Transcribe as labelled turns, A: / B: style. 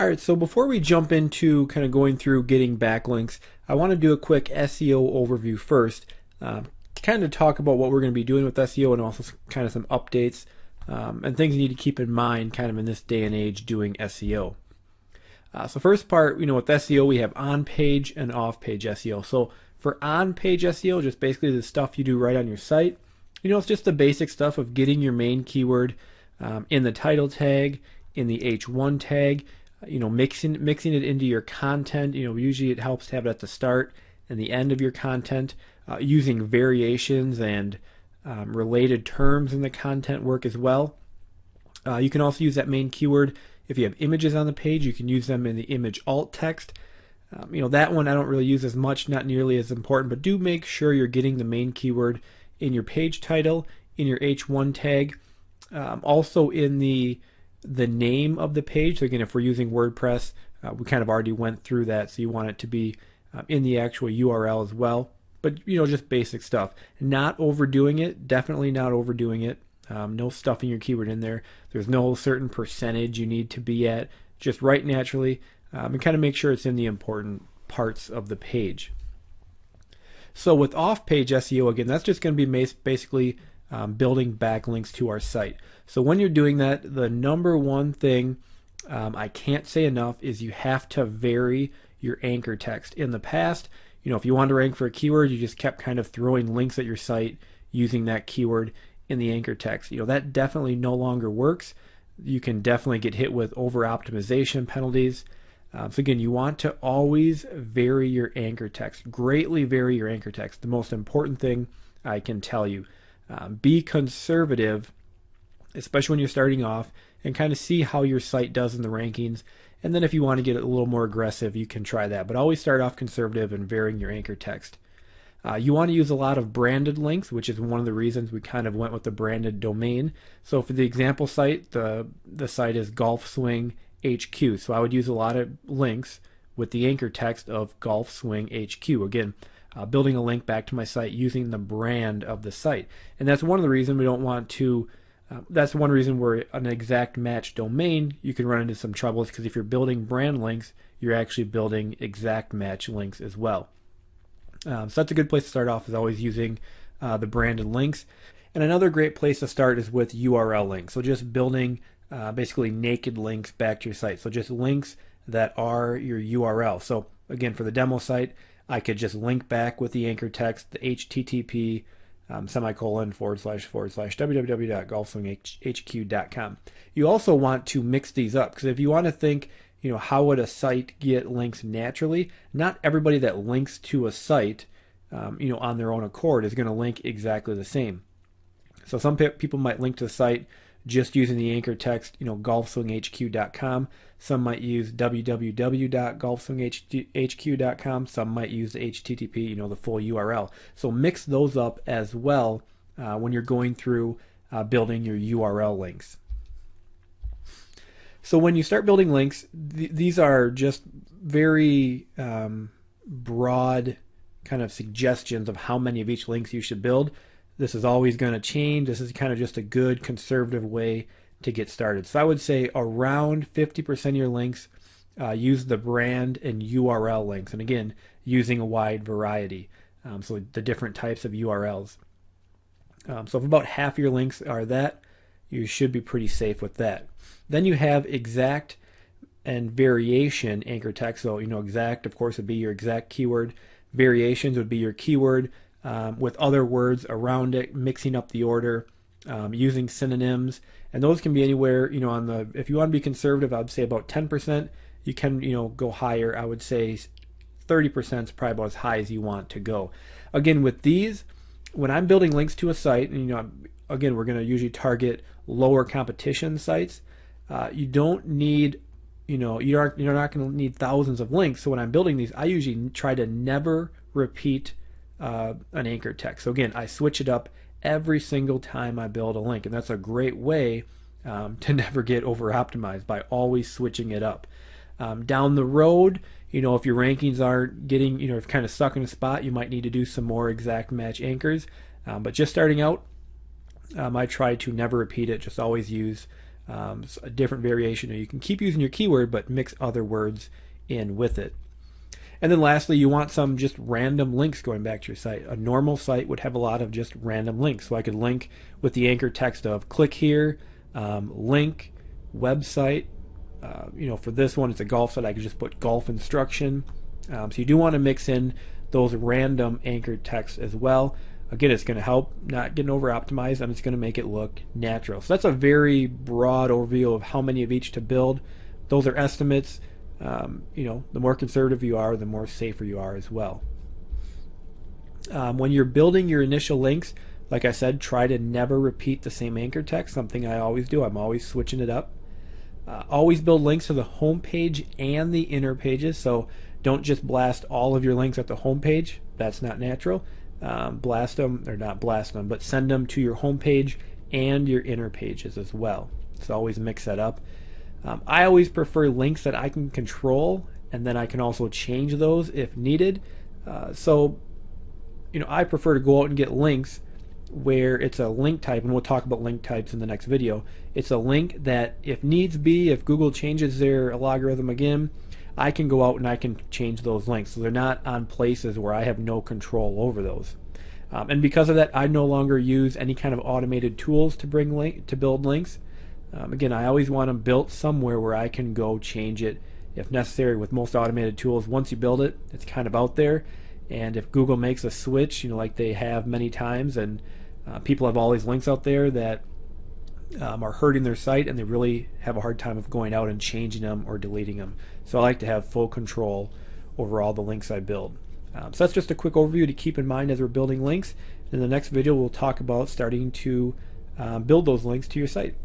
A: All right, so before we jump into kind of going through getting backlinks, I want to do a quick SEO overview first, to kind of talk about what we're going to be doing with SEO and also kind of some updates and things you need to keep in mind kind of in this day and age doing SEO. So first part, with SEO, we have on-page and off-page SEO. So for on-page SEO, just basically the stuff you do right on your site. It's just the basic stuff of getting your main keyword in the title tag, in the H1 tag, mixing it into your content. Usually it helps to have it at the start and the end of your content. Using variations and related terms in the content work as well. You can also use that main keyword if you have images on the page. You can use them in the image alt text. That one I don't really use as much, not nearly as important, but do make sure you're getting the main keyword in your page title, in your H1 tag, also in the name of the page. So again, if we're using WordPress, we kind of already went through that, so you want it to be in the actual URL as well. But just basic stuff. Not overdoing it, definitely not overdoing it. No stuffing your keyword in there. There's no certain percentage you need to be at. Just write naturally and kind of make sure it's in the important parts of the page. So with off-page SEO, again, that's just going to be basically building backlinks to our site. So when you're doing that, the number one thing I can't say enough is you have to vary your anchor text. In the past, if you wanted to rank for a keyword, you just kept kind of throwing links at your site using that keyword in the anchor text. That definitely no longer works. You can definitely get hit with over-optimization penalties. So again, you want to always vary your anchor text. Greatly vary your anchor text. The most important thing I can tell you. Be conservative, especially when you're starting off, and kind of see how your site does in the rankings. And then if you want to get a little more aggressive, you can try that. But always start off conservative and varying your anchor text. You want to use a lot of branded links, which is one of the reasons we kind of went with the branded domain. So for the example site, the site is Golf Swing HQ. So I would use a lot of links with the anchor text of Golf Swing HQ. Again, building a link back to my site using the brand of the site. And that's one of the reasons we don't want to, that's one reason where an exact match domain, you can run into some troubles, because if you're building brand links, you're actually building exact match links as well. So that's a good place to start off, is always using the branded links. And another great place to start is with URL links. So just building basically naked links back to your site. So just links that are your URL. So again, for the demo site, I could just link back with the anchor text, the HTTP semicolon / www.golfswinghq.com. You also want to mix these up, because if you want to think, how would a site get links naturally? Not everybody that links to a site, on their own accord is going to link exactly the same. So some people might link to the site just using the anchor text, golfswinghq.com. Some might use www.golfswinghq.com. Some might use the HTTP, the full URL. So mix those up as well when you're going through building your URL links. So when you start building links, these are just very broad kind of suggestions of how many of each links you should build. This is always going to change. This is kind of just a good conservative way to get started. So I would say around 50% of your links use the brand and URL links. And again, using a wide variety. So the different types of URLs. So if about half your links are that, you should be pretty safe with that. Then you have exact and variation anchor text. So exact, of course, would be your exact keyword. Variations would be your keyword with other words around it, mixing up the order, using synonyms, and those can be anywhere. If you want to be conservative, I would say about 10%. You can go higher. I would say 30% is probably about as high as you want to go. Again, with these, when I'm building links to a site, and again, we're going to usually target lower competition sites. You don't need, you're not going to need thousands of links. So when I'm building these, I usually try to never repeat an anchor text. So again, I switch it up every single time I build a link, and that's a great way to never get over optimized, by always switching it up. Down the road, if your rankings aren't getting, if kind of stuck in a spot, you might need to do some more exact match anchors. But just starting out, I try to never repeat it, just always use a different variation. Or you can keep using your keyword, but mix other words in with it. And then lastly, you want some just random links going back to your site. A normal site would have a lot of just random links. So I could link with the anchor text of click here, link, website. For this one, it's a golf site. I could just put golf instruction. So you do want to mix in those random anchor texts as well. Again, it's going to help not getting over optimized, and it's going to make it look natural. So that's a very broad overview of how many of each to build. Those are estimates. The more conservative you are, the more safer you are as well. When you're building your initial links, like I said, try to never repeat the same anchor text, something I always do. I'm always switching it up. Always build links to the home page and the inner pages, so don't just blast all of your links at the home page. That's not natural. Blast them, or not blast them, but send them to your home page and your inner pages as well. So always mix that up. I always prefer links that I can control, and then I can also change those if needed. I prefer to go out and get links where it's a link type, and we'll talk about link types in the next video. It's a link that if needs be, if Google changes their algorithm again, I can go out and I can change those links. So they're not on places where I have no control over those. And because of that, I no longer use any kind of automated tools to build links. Again, I always want them built somewhere where I can go change it if necessary. With most automated tools, once you build it, it's kind of out there. And if Google makes a switch, like they have many times, and people have all these links out there that are hurting their site, and they really have a hard time of going out and changing them or deleting them. So I like to have full control over all the links I build. So that's just a quick overview to keep in mind as we're building links. In the next video, we'll talk about starting to build those links to your site.